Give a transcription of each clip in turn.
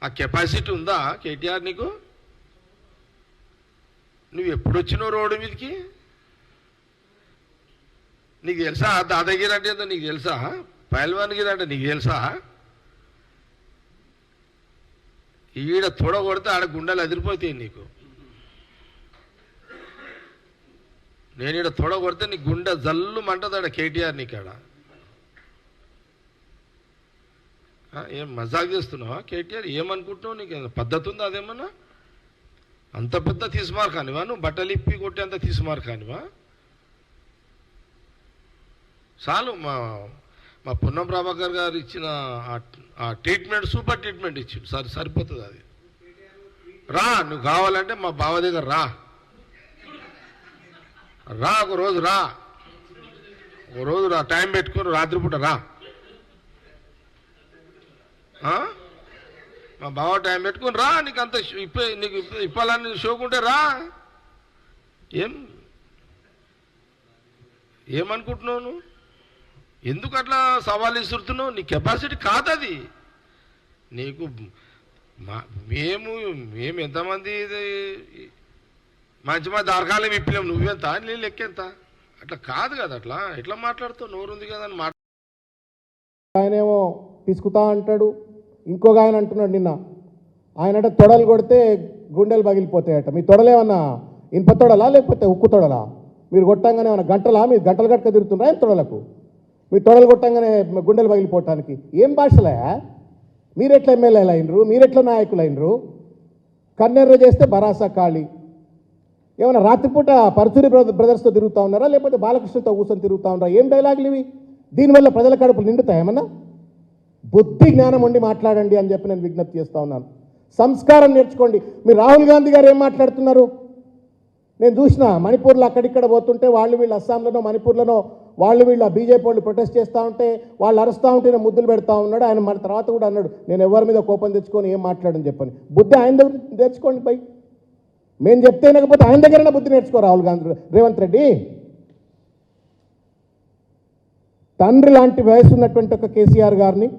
ఆ కెపాసిటీ ఉందా కేటీఆర్ నీకు? నువ్వు ఎప్పుడు వచ్చినావు రోడ్డు మీదకి? నీకు తెలుసా దాదాగిరి అంటే ఏందో నీకు తెలుసా? పైల్వాన్గిరి అంటే నీకు తెలుసా? ఈడ తొడ కొడితే ఆడ గుండెలు అదిరిపోతాయి నీకు. నేను ఈడ తొడ కొడితే నీ గుండె జల్లు మంటది ఆడ కేటీఆర్ నీకాడ. ఏం మజాక్ చేస్తున్నావా కేటీఆర్? ఏమనుకుంటున్నావు? నీకు పద్ధతి ఉందా అదేమన్నా? అంత పెద్ద తీసుమార్ కానివా నువ్వు? బట్టలు ఇప్పి కొట్టి అంత తీసుమార్ కానివా? చాలు. మా పొన్నం ప్రభాకర్ గారు ఇచ్చిన ఆ ట్రీట్మెంట్ సూపర్ ట్రీట్మెంట్ ఇచ్చిండు. సరిపోతుంది అది. రా, నువ్వు కావాలంటే మా బావ దగ్గర రా, ఒక రోజు రా, టైం పెట్టుకుని రాత్రిపూట రా. మా బావ టైం పెట్టుకుని రా. నీకు అంత నీకు ఇప్పాలని షోకుంటే రా. ఏమనుకుంటున్నావు నువ్వు? ఎందుకు అట్లా సవాల్ ఇస్తున్నావు? నీ కెపాసిటీ కాదది. నీకు మేము ఎంతమంది మంచి దారకాలం ఇప్పలేము, నువ్వెంత నీ లెక్కెంత? అట్లా కాదు కదా. అట్లా ఎట్లా మాట్లాడుతావు? నోరుంది కదా అని ఆయనేమో తీసుకుతా అంటాడు. ఇంకొక ఆయన అంటున్నాడు నిన్న, ఆయనంటే తొడలు కొడితే గుండెలు పగిలిపోతాయట. మీ తొడలేమన్నా ఇనుప తొడలా లేకపోతే ఉక్కు తొడలా? మీరు కొట్టంగానే ఏమన్నా గంటలా? మీరు గంటలు గట్క తిరుగుతున్నారా తొడలకు? మీ తొడలు కొట్టంగానే గుండెలు పగిలిపోవటానికి ఏం భాషలే? మీరెట్లా ఎమ్మెల్యేలు అయినరు? మీరెట్లా నాయకులు అయినరు? కన్నెర్ర చేస్తే భరాసా ఖాళీ. ఏమన్నా రాత్రిపూట పరుచూరి బ్రదర్స్తో తిరుగుతూ ఉన్నారా లేకపోతే బాలకృష్ణతో కూర్చొని తిరుగుతూ ఉన్నారా? ఏం డైలాగులు ఇవి? దీనివల్ల ప్రజల కడుపులు నిండుతాయేమన్నా? బుద్ధి జ్ఞానం ఉండి మాట్లాడండి అని చెప్పి నేను విజ్ఞప్తి చేస్తూ ఉన్నాను. సంస్కారం నేర్చుకోండి. మీరు రాహుల్ గాంధీ గారు ఏం మాట్లాడుతున్నారు? నేను చూసిన మణిపూర్లో అక్కడిక్కడ పోతుంటే వీళ్ళు అస్సాంలోనో మణిపూర్లోనో వీళ్ళు బీజేపీ వాళ్ళు ప్రొటెస్ట్ చేస్తూ ఉంటే వాళ్ళు అరుస్తూ ఉంటే నేను ముద్దులు పెడతా ఉన్నాడు. ఆయన మన తర్వాత కూడా అన్నాడు, నేను ఎవరి మీద కోపం తెచ్చుకొని ఏం మాట్లాడని చెప్పని. బుద్ధి ఆయన దగ్గర తెచ్చుకోండి పై. మేము చెప్తే లేకపోతే ఆయన దగ్గరైనా బుద్ధి నేర్చుకో రాహుల్ గాంధీ, రేవంత్ రెడ్డి. తండ్రి లాంటి వయసు ఉన్నటువంటి ఒక కేసీఆర్ గారిని,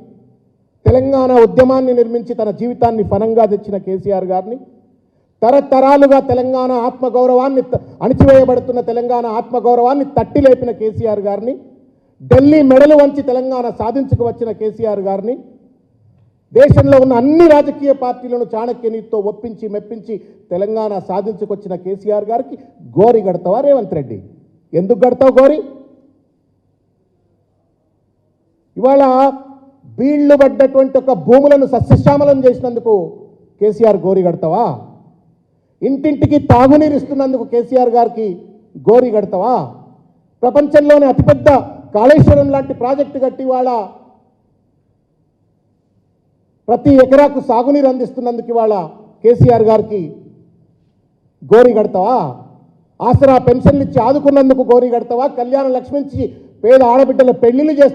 తెలంగాణ ఉద్యమాన్ని నిర్మించి తన జీవితాన్ని ఫలంగా తెచ్చిన కేసీఆర్ గారిని, తరతరాలుగా తెలంగాణ ఆత్మగౌరవాన్ని అణిచివేయబడుతున్న తెలంగాణ ఆత్మగౌరవాన్ని తట్టి లేపిన కేసీఆర్ గారిని, ఢిల్లీ మెడలు వంచి తెలంగాణ సాధించుకు వచ్చిన కేసీఆర్ గారిని, దేశంలో ఉన్న అన్ని రాజకీయ పార్టీలను చాణక్యనీతితో ఒప్పించి మెప్పించి తెలంగాణ సాధించుకొచ్చిన కేసీఆర్ గారికి గోరి గడతావా రేవంత్ రెడ్డి? ఎందుకు గడతావు గోరి? ఇవాళ బీళ్లు పడ్డటువంటి ఒక భూములను సస్యశ్యామలం చేసినందుకు కేసీఆర్ గోరి గడతావా? ఇంటింటికి తాగునీరు ఇస్తున్నందుకు కేసీఆర్ గారికి గోరి గడతావా? ప్రపంచంలోనే అతిపెద్ద కాళేశ్వరం లాంటి ప్రాజెక్టు కట్టి ఇవాళ ప్రతి ఎకరాకు సాగునీరు అందిస్తున్నందుకు ఇవాళ కేసీఆర్ గారికి గోరి గడతావా? ఆసరా పెన్షన్లు ఇచ్చి ఆదుకున్నందుకు గోరి గడతావా? కళ్యాణ లక్ష్మి ఇచ్చి పేద ఆడబిడ్డల పెళ్లిళ్ళు చేస్తా